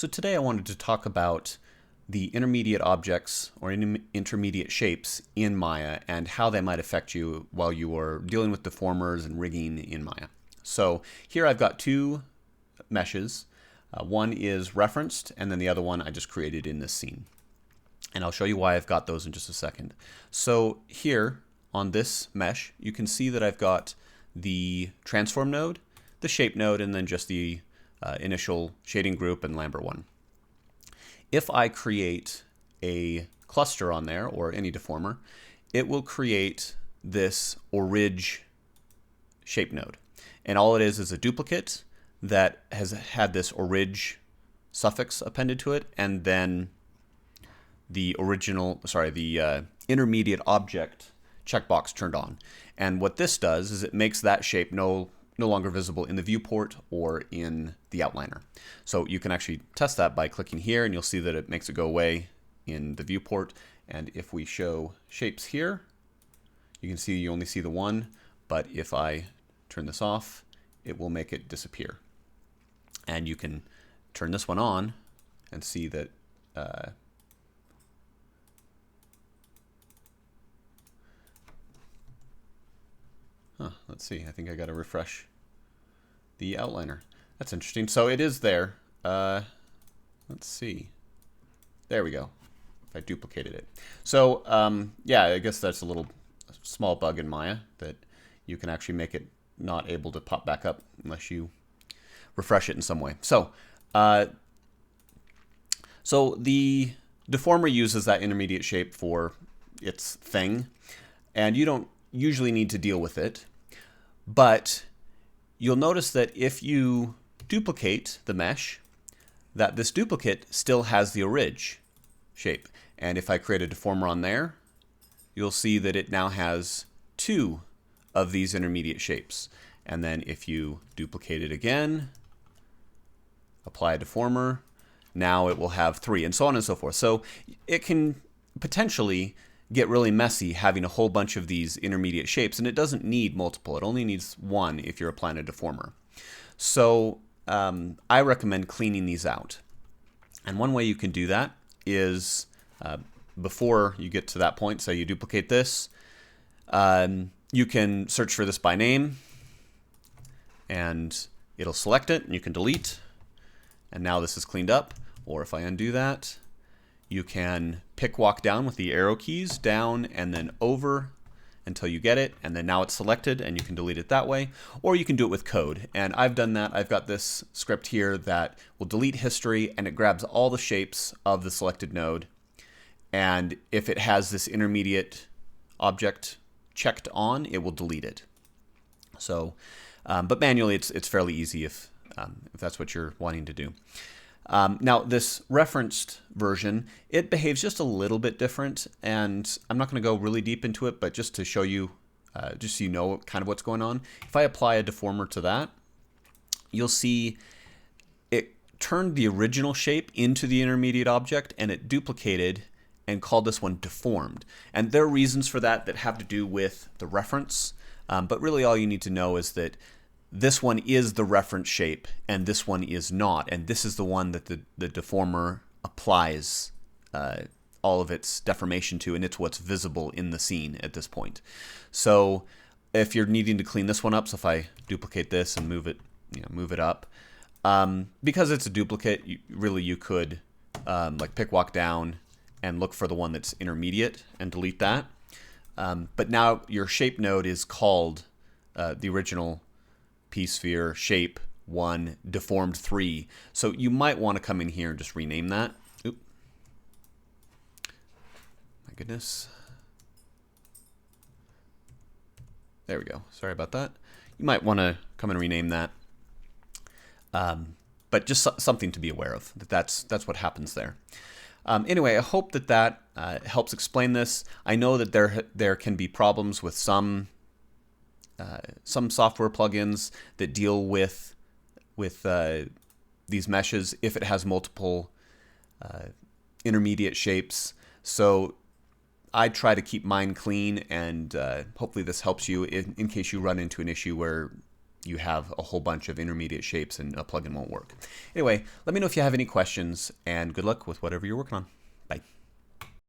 So today I wanted to talk about the intermediate objects or intermediate shapes in Maya and how they might affect you while you are dealing with deformers and rigging in Maya. So here I've got two meshes. One is referenced and then the other one I just created in this scene. And I'll show you why I've got those in just a second. So here on this mesh, you can see that I've got the transform node, the shape node, and then just the initial shading group and Lambert one. If I create a cluster on there or any deformer, it will create this orig shape node. And all it is a duplicate that has had this orig suffix appended to it, and then the intermediate object checkbox turned on. And what this does is it makes that shape no longer visible in the viewport or in the outliner. So you can actually test that by clicking here, and you'll see that it makes it go away in the viewport. And if we show shapes here, you can see you only see the one, but if I turn this off, it will make it disappear. And you can turn this one on and see that let's see, I think I got to refresh the outliner. That's interesting. So it is there. Let's see. There we go. I duplicated it. So yeah, I guess that's a little small bug in Maya that you can actually make it not able to pop back up unless you refresh it in some way. So so the deformer uses that intermediate shape for its thing, and you don't usually need to deal with it. But you'll notice that if you duplicate the mesh, that this duplicate still has the orig shape. And if I create a deformer on there, you'll see that it now has two of these intermediate shapes. And then if you duplicate it again, apply a deformer, now it will have three, and so on and so forth. So it can potentially get really messy having a whole bunch of these intermediate shapes, and it doesn't need multiple. It only needs one if you're applying a deformer. So I recommend cleaning these out. And one way you can do that is before you get to that point, so you duplicate this, you can search for this by name, and it'll select it, and you can delete, and now this is cleaned up. Or if I undo that, you can pick walk down with the arrow keys down and then over until you get it, and then now it's selected and you can delete it that way. Or you can do it with code, and I've done that. I've got this script here that will delete history, and it grabs all the shapes of the selected node, and if it has this intermediate object checked on, it will delete it. So but manually it's fairly easy if that's what you're wanting to do. Now, this referenced version, it behaves just a little bit different, and I'm not going to go really deep into it, but just to show you, just so you know kind of what's going on. If I apply a deformer to that, you'll see it turned the original shape into the intermediate object, and it duplicated and called this one deformed. And there are reasons for that that have to do with the reference, but really all you need to know is that this one is the reference shape and this one is not, and this is the one that the deformer applies all of its deformation to, and it's what's visible in the scene at this point. So if you're needing to clean this one up, so if I duplicate this and move it up, because it's a duplicate, you could like pick walk down and look for the one that's intermediate and delete that. But now your shape node is called the original P-sphere shape 1 deformed 3. So you might want to come in here and just rename that. Oop. My goodness. There we go. Sorry about that. You might want to come and rename that. But just something to be aware of. That's what happens there. Anyway, I hope that helps explain this. I know that there can be problems with some software plugins that deal with these meshes if it has multiple intermediate shapes. So I try to keep mine clean, and hopefully this helps you in case you run into an issue where you have a whole bunch of intermediate shapes and a plugin won't work. Anyway, let me know if you have any questions, and good luck with whatever you're working on. Bye.